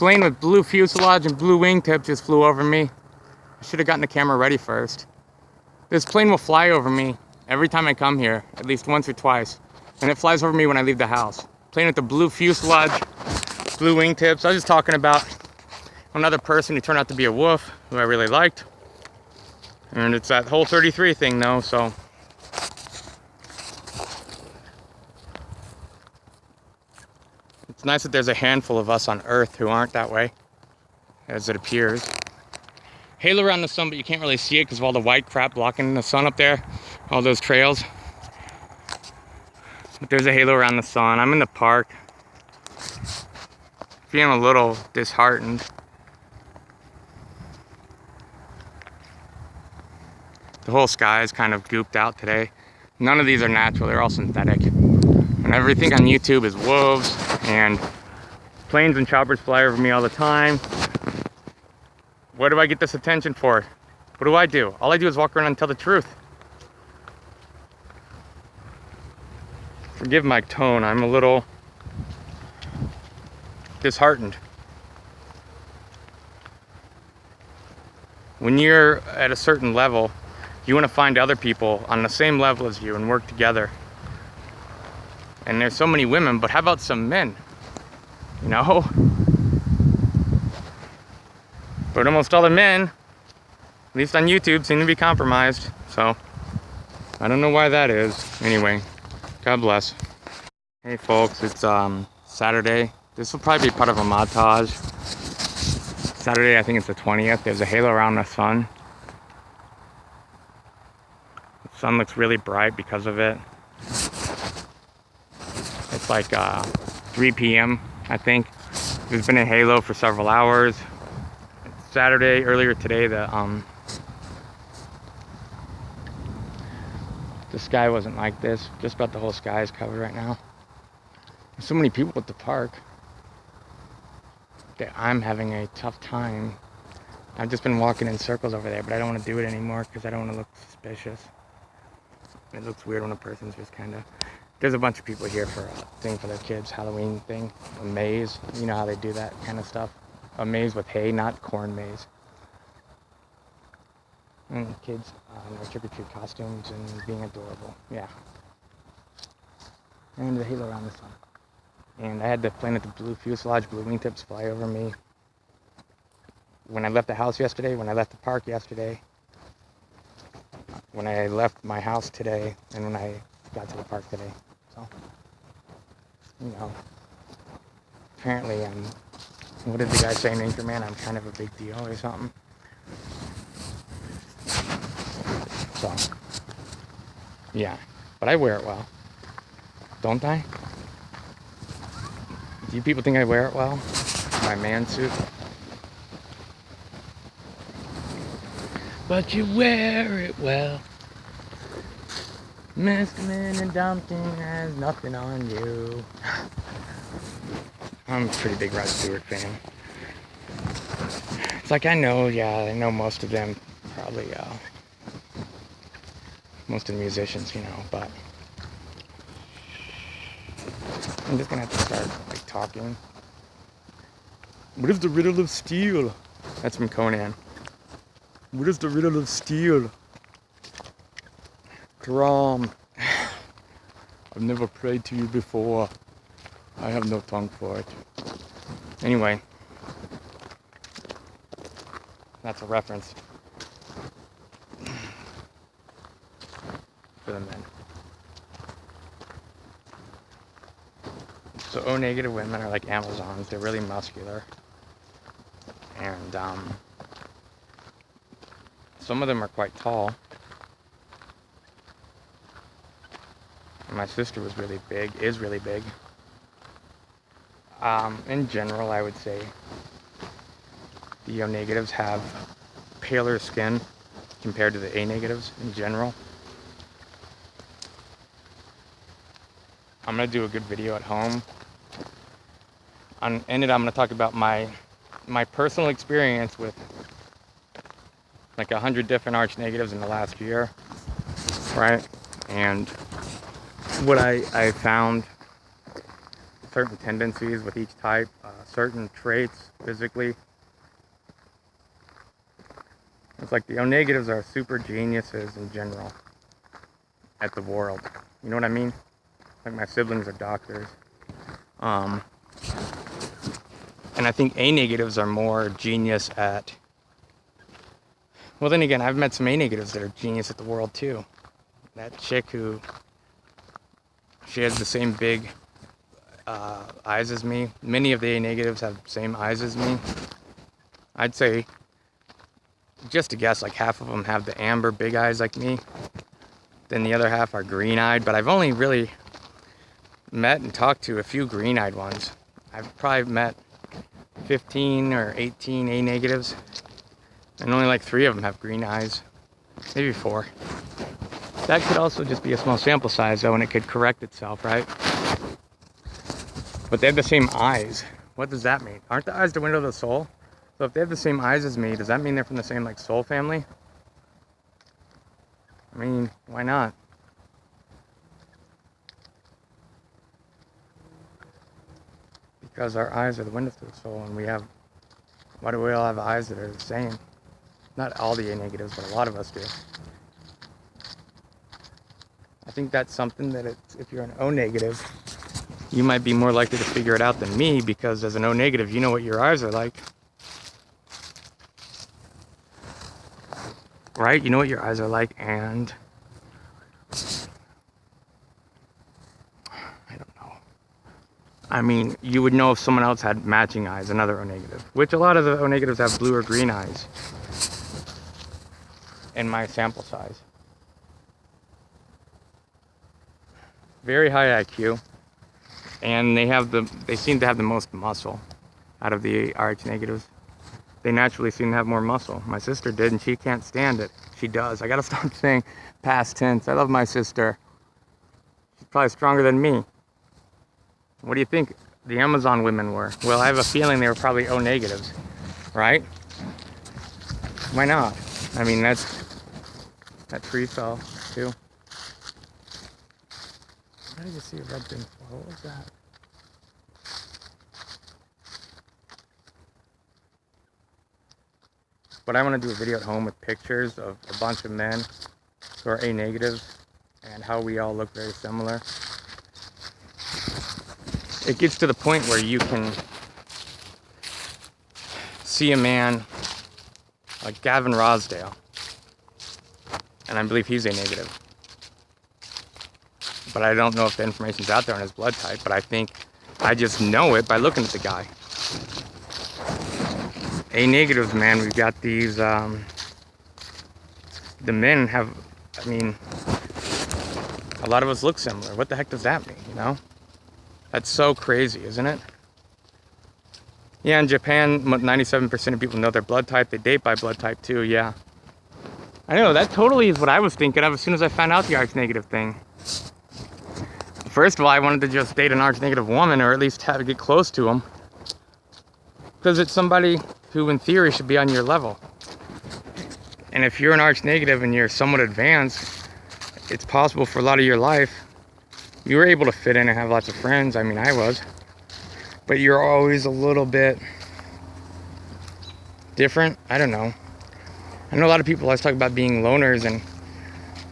plane with blue fuselage and blue wingtip just flew over me. I should have gotten the camera ready first. This plane will fly over me every time I come here, at least once or twice. And it flies over me when I leave the house. Plane with the blue fuselage, blue wingtips. I was just talking about another person who turned out to be a wolf, who I really liked. And it's that whole 33 thing though, so. It's nice that there's a handful of us on Earth who aren't that way, as it appears. Halo around the sun, but you can't really see it because of all the white crap blocking the sun up there. All those trails. But there's a halo around the sun. I'm in the park. Feeling a little disheartened. The whole sky is kind of gooped out today. None of these are natural, they're all synthetic. And everything on YouTube is wolves and planes and choppers fly over me all the time. What do I get this attention for? What do? All I do is walk around and tell the truth. Forgive my tone, I'm a little disheartened. When you're at a certain level, you want to find other people on the same level as you and work together. And there's so many women, but how about some men? You know? But almost all the men, at least on YouTube, seem to be compromised. So, I don't know why that is. Anyway, God bless. Hey folks, it's Saturday. This will probably be part of a montage. Saturday, I think it's the 20th. There's a halo around the sun. The sun looks really bright because of it. It's like 3 p.m. I think. There's been a halo for several hours. It's Saturday, earlier today, the sky wasn't like this. Just about the whole sky is covered right now. There's so many people at the park that I'm having a tough time. I've just been walking in circles over there, but I don't want to do it anymore because I don't want to look suspicious. It looks weird when a person's just kind of... There's a bunch of people here for a thing for their kids, Halloween thing, a maze. You know how they do that kind of stuff. A maze with hay, not corn maze. And kids in their trick-or-treat costumes and being adorable. Yeah. And the halo around the sun. And I had the plane with the blue fuselage, blue wingtips fly over me. When I left the house yesterday, when I left the park yesterday, when I left my house today, and when I got to the park today. So, you know, apparently what did the guy say in Anchorman? I'm kind of a big deal or something. So, yeah, but I wear it well, don't I? Do you people think I wear it well? My man suit? But you wear it well. Mr. Man and Dumpkin has nothing on you. I'm a pretty big Rod Stewart fan. It's like I know most of them probably, most of the musicians, you know, but I'm just gonna have to start like talking. What is the riddle of steel? That's from Conan. What is the riddle of steel? Drum. I've never prayed to you before. I have no tongue for it. Anyway, that's a reference for the men. So O-negative women are like Amazons. They're really muscular. And some of them are quite tall. My sister was really big, is really big. In general, I would say the O-negatives have paler skin compared to the A-negatives in general. I'm going to do a good video at home. In it, I'm going to talk about my personal experience with like 100 different arch negatives in the last year, right? And what I found certain tendencies with each type, certain traits physically. It's like the O negatives are super geniuses in general at the world. You know what I mean? Like my siblings are doctors. And I think A negatives are more genius at, well then again, I've met some A negatives that are genius at the world too. That chick who, she has the same big eyes as me. Many of the A negatives have the same eyes as me. I'd say, just to guess, like half of them have the amber big eyes like me. Then the other half are green-eyed, but I've only really met and talked to a few green-eyed ones. I've probably met 15 or 18 A negatives, and only like 3 of them have green eyes, maybe 4. That could also just be a small sample size though, and it could correct itself, right? But they have the same eyes. What does that mean? Aren't the eyes the window of the soul? So if they have the same eyes as me, does that mean they're from the same like soul family? I mean, why not? Because our eyes are the window to the soul, and we have, why do we all have eyes that are the same? Not all the A negatives, but a lot of us do. I think that's something that if you're an O negative, you might be more likely to figure it out than me, because as an O negative, you know what your eyes are like. Right? You know what your eyes are like, and I don't know. I mean, you would know if someone else had matching eyes, another O negative, which a lot of the O negatives have blue or green eyes in my sample size. Very high IQ, and they seem to have the most muscle out of the RH negatives. They naturally seem to have more muscle. My sister did, and she can't stand it. She does. I gotta stop saying past tense. I love my sister. She's probably stronger than me. What do you think the Amazon women were? Well, I have a feeling they were probably O negatives, right? Why not? I mean, that tree fell too. How did you see a red thing fall? What was that? But I want to do a video at home with pictures of a bunch of men who are A negatives and how we all look very similar. It gets to the point where you can see a man like Gavin Rosdale, and I believe he's A negative. But I don't know if the information's out there on his blood type, but I think I just know it by looking at the guy. A negatives, man, we've got these, the men have, I mean, a lot of us look similar. What the heck does that mean, you know? That's so crazy, isn't it? Yeah, in Japan, 97% of people know their blood type. They date by blood type too, yeah. I know, that totally is what I was thinking of as soon as I found out the RH negative thing. First of all, I wanted to just date an RH negative woman, or at least have to get close to them. Because it's somebody who, in theory, should be on your level. And if you're an RH negative and you're somewhat advanced, it's possible for a lot of your life, you were able to fit in and have lots of friends. I mean, I was. But you're always a little bit different. I don't know. I know a lot of people always talk about being loners, and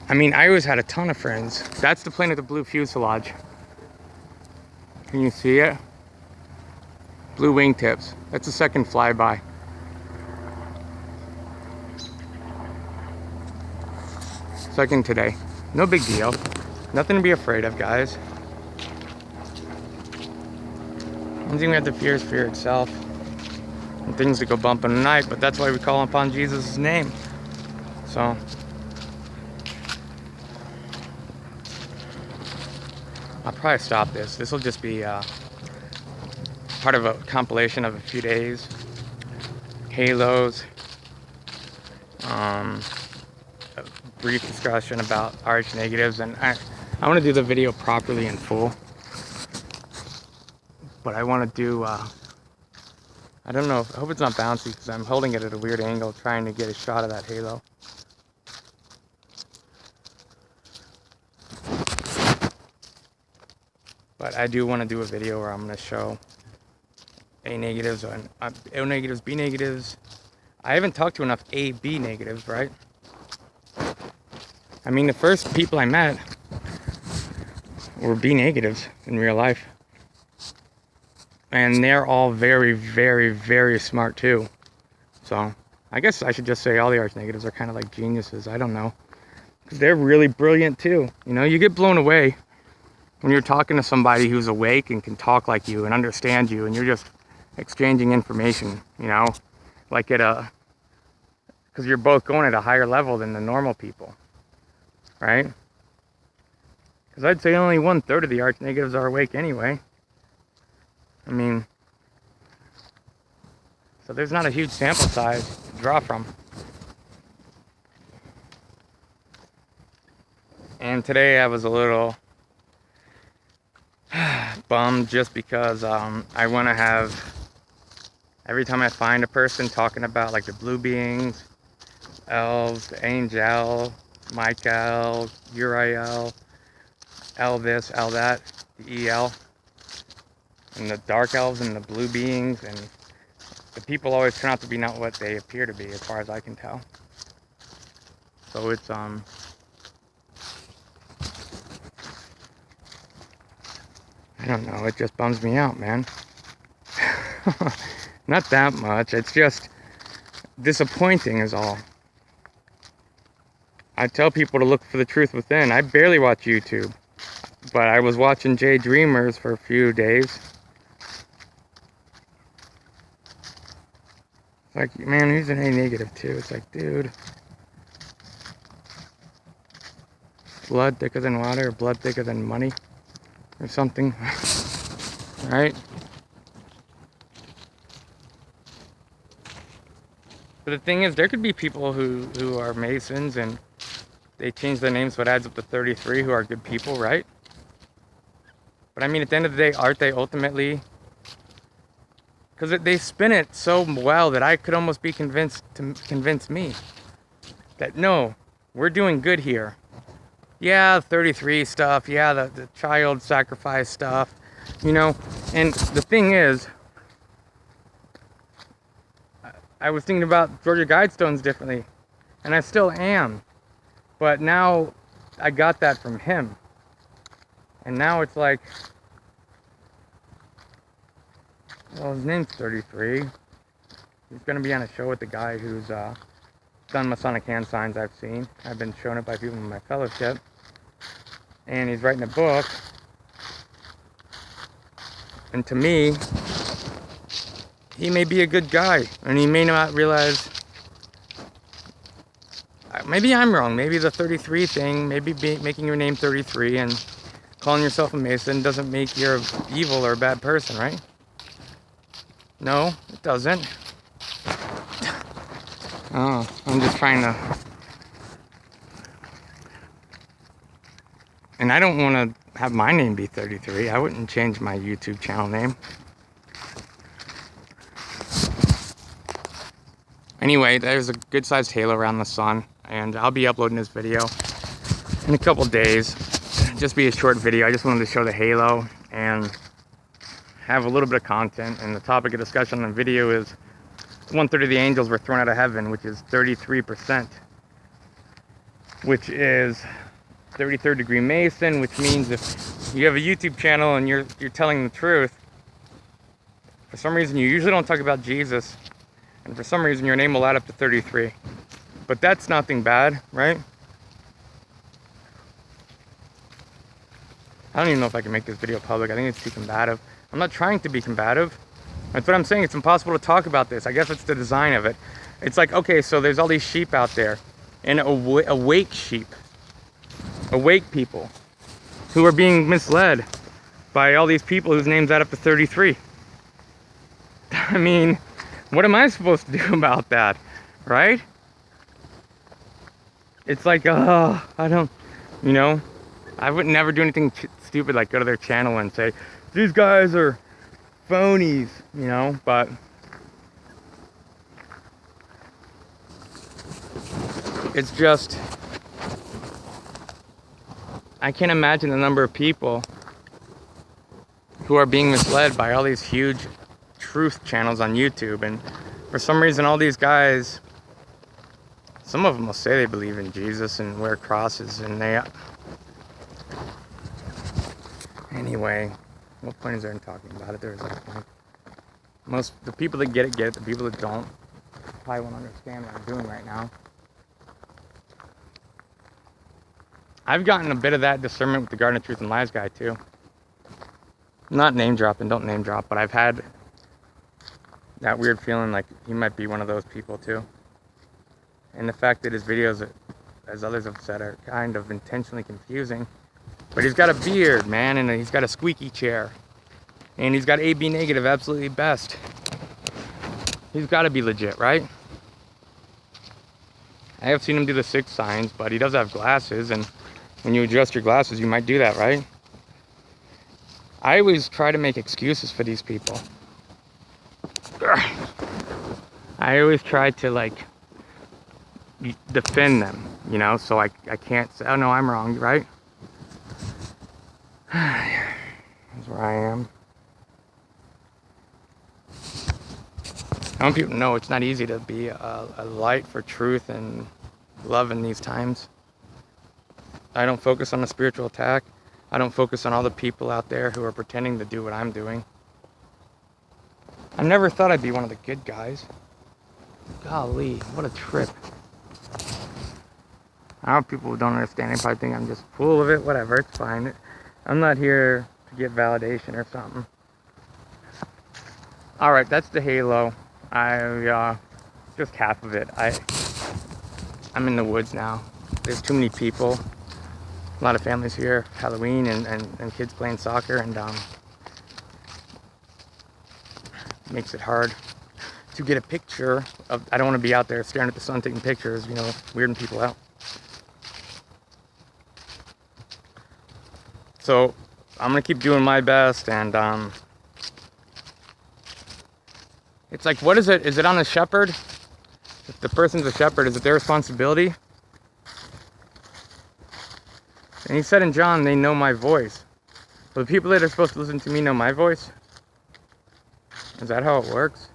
I mean, I always had a ton of friends. That's the plane with the blue fuselage. Can you see it? Blue wingtips. That's the second flyby. Second today. No big deal. Nothing to be afraid of, guys. One thing we have to fear is fear itself. And things that go bump in the night, but that's why we call upon Jesus' name. So, I'll probably stop this. This will just be part of a compilation of a few days. Halos. A brief discussion about RH negatives, and I want to do the video properly in full. But I want to do, I don't know, I hope it's not bouncy because I'm holding it at a weird angle trying to get a shot of that halo. But I do want to do a video where I'm going to show A negatives and O negatives, B negatives. I haven't talked to enough A, B negatives, right? I mean, the first people I met were B negatives in real life. And they're all very, very, very smart too. So I guess I should just say all the arch negatives are kind of like geniuses. I don't know. Because they're really brilliant too. You know, you get blown away when you're talking to somebody who's awake and can talk like you and understand you, and you're just exchanging information, you know, like because you're both going at a higher level than the normal people, right? Because I'd say only 1/3 of the arch negatives are awake anyway. I mean, so there's not a huge sample size to draw from. And today I was a little bummed just because I want to have, every time I find a person talking about like the blue beings, elves, the angel, Michael, Uriel, El this, El that, the EL, and the dark elves and the blue beings, and the people always turn out to be not what they appear to be, as far as I can tell. So it's I don't know, it just bums me out, man. Not that much, it's just disappointing is all. I tell people to look for the truth within. I barely watch YouTube, but I was watching Jay Dreamers for a few days. It's like, man, he's an A negative too. It's like, dude, blood thicker than water, or blood thicker than money, or something, right? But the thing is, there could be people who are Masons and they change their names, so it adds up to 33, who are good people, right? But I mean, at the end of the day, aren't they ultimately? Because they spin it so well that I could almost be convinced to convince me that no, we're doing good here. Yeah, 33 stuff. Yeah, the child sacrifice stuff. You know, and the thing is, I was thinking about Georgia Guidestones differently, and I still am. But now I got that from him. And now it's like, well, his name's 33. He's going to be on a show with the guy who's done Masonic hand signs I've seen. I've been shown it by people in my fellowship. And he's writing a book. And to me, he may be a good guy. And he may not realize, maybe I'm wrong. Maybe the 33 thing, maybe making your name 33 and calling yourself a Mason doesn't make you evil or a bad person, right? No, it doesn't. Oh, I'm just trying to... And I don't want to have my name be 33. I wouldn't change my YouTube channel name. Anyway, there's a good-sized halo around the sun, and I'll be uploading this video in a couple days. Just be a short video. I just wanted to show the halo and have a little bit of content. And the topic of discussion on the video is 1/3 of the angels were thrown out of heaven, which is 33%, which is 33rd degree Mason, which means if you have a YouTube channel and you're telling the truth, for some reason you usually don't talk about Jesus, and for some reason your name will add up to 33. But that's nothing bad, right? I don't even know if I can make this video public. I think it's too combative. I'm not trying to be combative. That's what I'm saying. It's impossible to talk about this. I guess it's the design of it. It's like, okay, so there's all these sheep out there, and awake sheep, awake people who are being misled by all these people whose names add up to 33. I mean, what am I supposed to do about that, right? It's like, I don't, you know, I would never do anything stupid like go to their channel and say, these guys are phonies, you know, but it's just, I can't imagine the number of people who are being misled by all these huge truth channels on YouTube. And for some reason, all these guys, some of them will say they believe in Jesus and wear crosses, and they... Anyway, what point is there in talking about it? There is no point. The people that get it, get it. The people that don't probably won't understand what I'm doing right now. I've gotten a bit of that discernment with the Garden of Truth and Lies guy too. Not name dropping, don't name drop, but I've had that weird feeling like he might be one of those people too. And the fact that his videos, as others have said, are kind of intentionally confusing. But he's got a beard, man, and he's got a squeaky chair. And he's got AB negative, absolutely best. He's got to be legit, right? I have seen him do the 6 signs, but he does have glasses, and when you adjust your glasses, you might do that, right? I always try to make excuses for these people. I always try to, like, defend them, you know, so I can't say, oh no, I'm wrong, right? That's where I am. I want people to know it's not easy to be a light for truth and love in these times. I don't focus on the spiritual attack. I don't focus on all the people out there who are pretending to do what I'm doing. I never thought I'd be one of the good guys. Golly, what a trip. I know people who don't understand, they probably think I'm just full of it, whatever, it's fine. I'm not here to get validation or something. Alright, that's the halo. Just half of it. I'm in the woods now. There's too many people. A lot of families here, Halloween and kids playing soccer, and makes it hard to get a picture of. I don't want to be out there staring at the sun taking pictures, you know, weirding people out. So I'm gonna keep doing my best, and it's like, what is it? Is it on the shepherd? If the person's a shepherd, is it their responsibility? And he said in John, they know my voice. Well, the people that are supposed to listen to me know my voice? Is that how it works?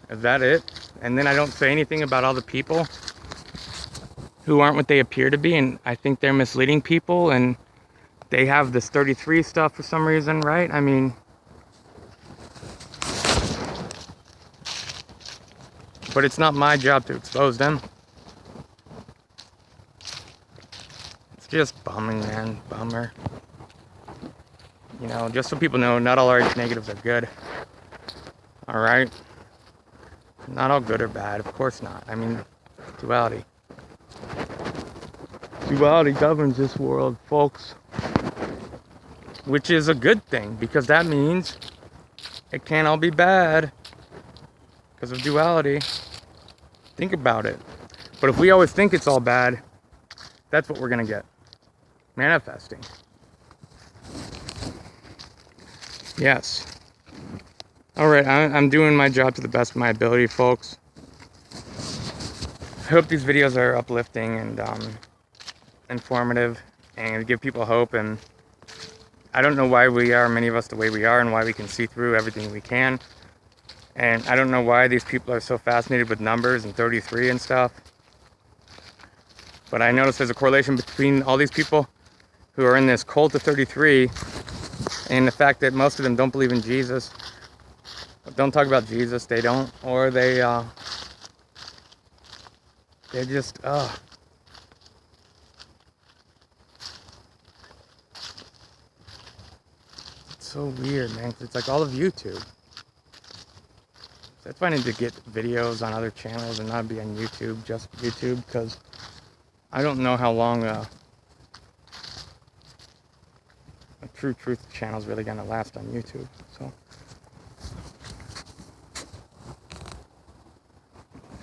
Is that it? And then I don't say anything about all the people who aren't what they appear to be, and I think they're misleading people, and they have this 33 stuff for some reason, right? I mean, but it's not my job to expose them. It's just bumming, man. Bummer. You know, just so people know, not all RH negatives are good. Alright? Not all good or bad, of course not. I mean, duality. Duality governs this world, folks. Which is a good thing, because that means it can't all be bad because of duality. Think about it. But if we always think it's all bad, that's what we're going to get. Manifesting. Yes. Alright, I'm doing my job to the best of my ability, folks. I hope these videos are uplifting and informative and give people hope. And I don't know why we are, many of us, the way we are, and why we can see through everything we can. And I don't know why these people are so fascinated with numbers and 33 and stuff. But I notice there's a correlation between all these people who are in this cult of 33 and the fact that most of them don't believe in Jesus. Don't talk about Jesus, they don't. Or they're just, It's so weird, man. It's like all of YouTube. That's why I need to get videos on other channels and not be on YouTube, just YouTube, because I don't know how long a true truth channel is really gonna last on YouTube. So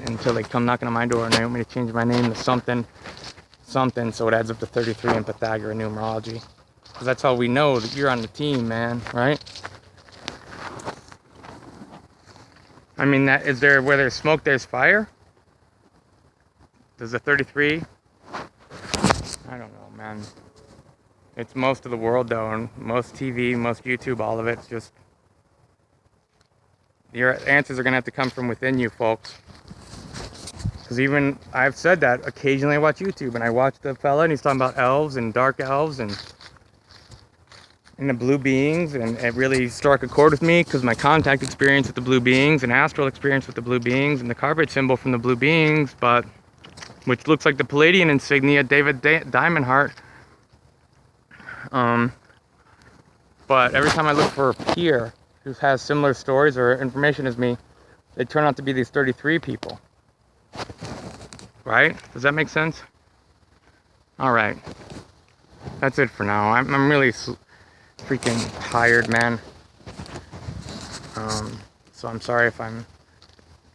until they come knocking on my door and they want me to change my name to something, so it adds up to 33 in Pythagorean numerology. Because that's how we know that you're on the team, man, right? I mean, that is there, where there's smoke, there's fire? Does the 33? I don't know, man. It's most of the world though, and most TV, most YouTube, all of it's just, your answers are gonna have to come from within you, folks. Because even, I've said that, occasionally I watch YouTube, and I watch the fella, and he's talking about elves and dark elves and the blue beings, and it really struck a chord with me because my contact experience with the blue beings and astral experience with the blue beings and the carpet symbol from the blue beings, but which looks like the Palladian insignia, David Diamond Heart. But every time I look for a peer who has similar stories or information as me, they turn out to be these 33 people. Right? Does that make sense? All right. That's it for now. I'm really freaking tired, man. So I'm sorry if I'm...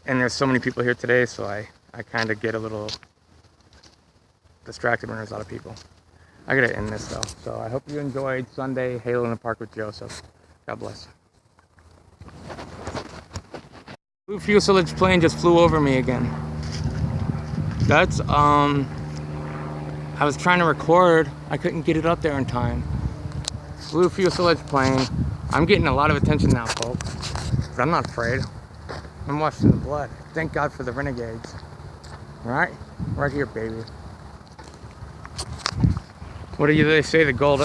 And there's so many people here today, so I kind of get a little distracted when there's a lot of people. I gotta end this though. So I hope you enjoyed Sunday Halo in the Park with Joseph. God bless. Blue fuselage plane just flew over me again. That's I was trying to record. I couldn't get it up there in time. Blue fuselage plane. I'm getting a lot of attention now, folks. But I'm not afraid. I'm washing the blood. Thank God for the renegades. Right? Right here, baby. What do they say? The gold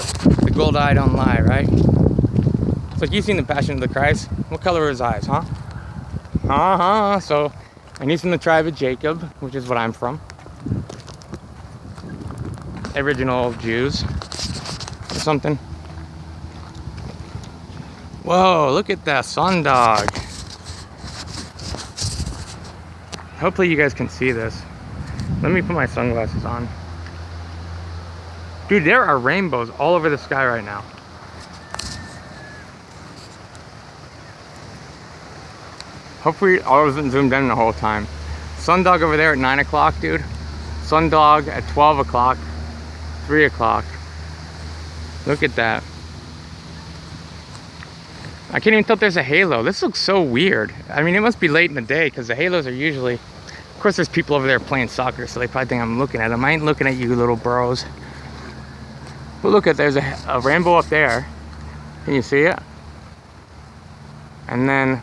eye don't lie, right? It's like, you've seen the Passion of the Christ. What color are his eyes, huh? So, and he's from the tribe of Jacob, which is what I'm from. Original Jews or something. Whoa, look at that sundog. Hopefully you guys can see this. Let me put my sunglasses on. Dude, there are rainbows all over the sky right now. Hopefully I wasn't zoomed in the whole time. Sundog over there at 9 o'clock, dude. Sundog at 12 o'clock. 3 o'clock. Look at that. I can't even tell if there's a halo. This looks so weird. I mean, it must be late in the day because the halos are usually... Of course, there's people over there playing soccer, so they probably think I'm looking at them. I ain't looking at you, little bros. But look at, there's a rainbow up there. Can you see it? And then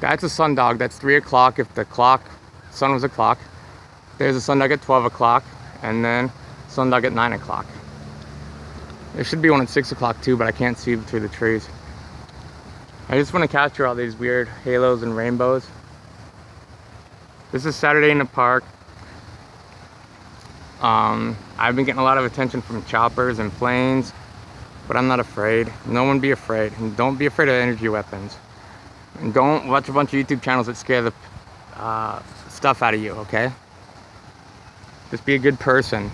that's a sundog. That's 3 o'clock if the sun was a clock. There's a sundog at 12 o'clock. And then sundog at 9 o'clock. There should be one at 6 o'clock too, but I can't see through the trees. I just want to capture all these weird halos and rainbows. This is Saturday in the park. I've been getting a lot of attention from choppers and planes, but I'm not afraid. No one be afraid. And don't be afraid of energy weapons. And don't watch a bunch of YouTube channels that scare the stuff out of you, okay? Just be a good person.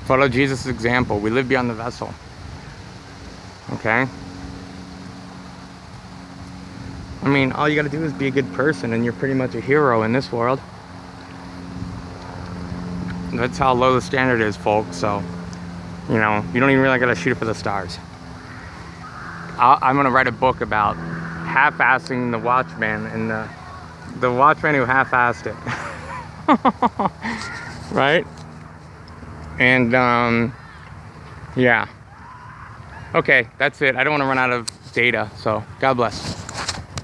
Follow Jesus' example. We live beyond the vessel. Okay? I mean, all you gotta do is be a good person and you're pretty much a hero in this world. That's how low the standard is, folks. So, you know, you don't even really gotta shoot for the stars. I'm gonna write a book about half-assing the Watchman and the Watchman who half-assed it. Right? And, yeah. Okay, that's it. I don't want to run out of data, so God bless.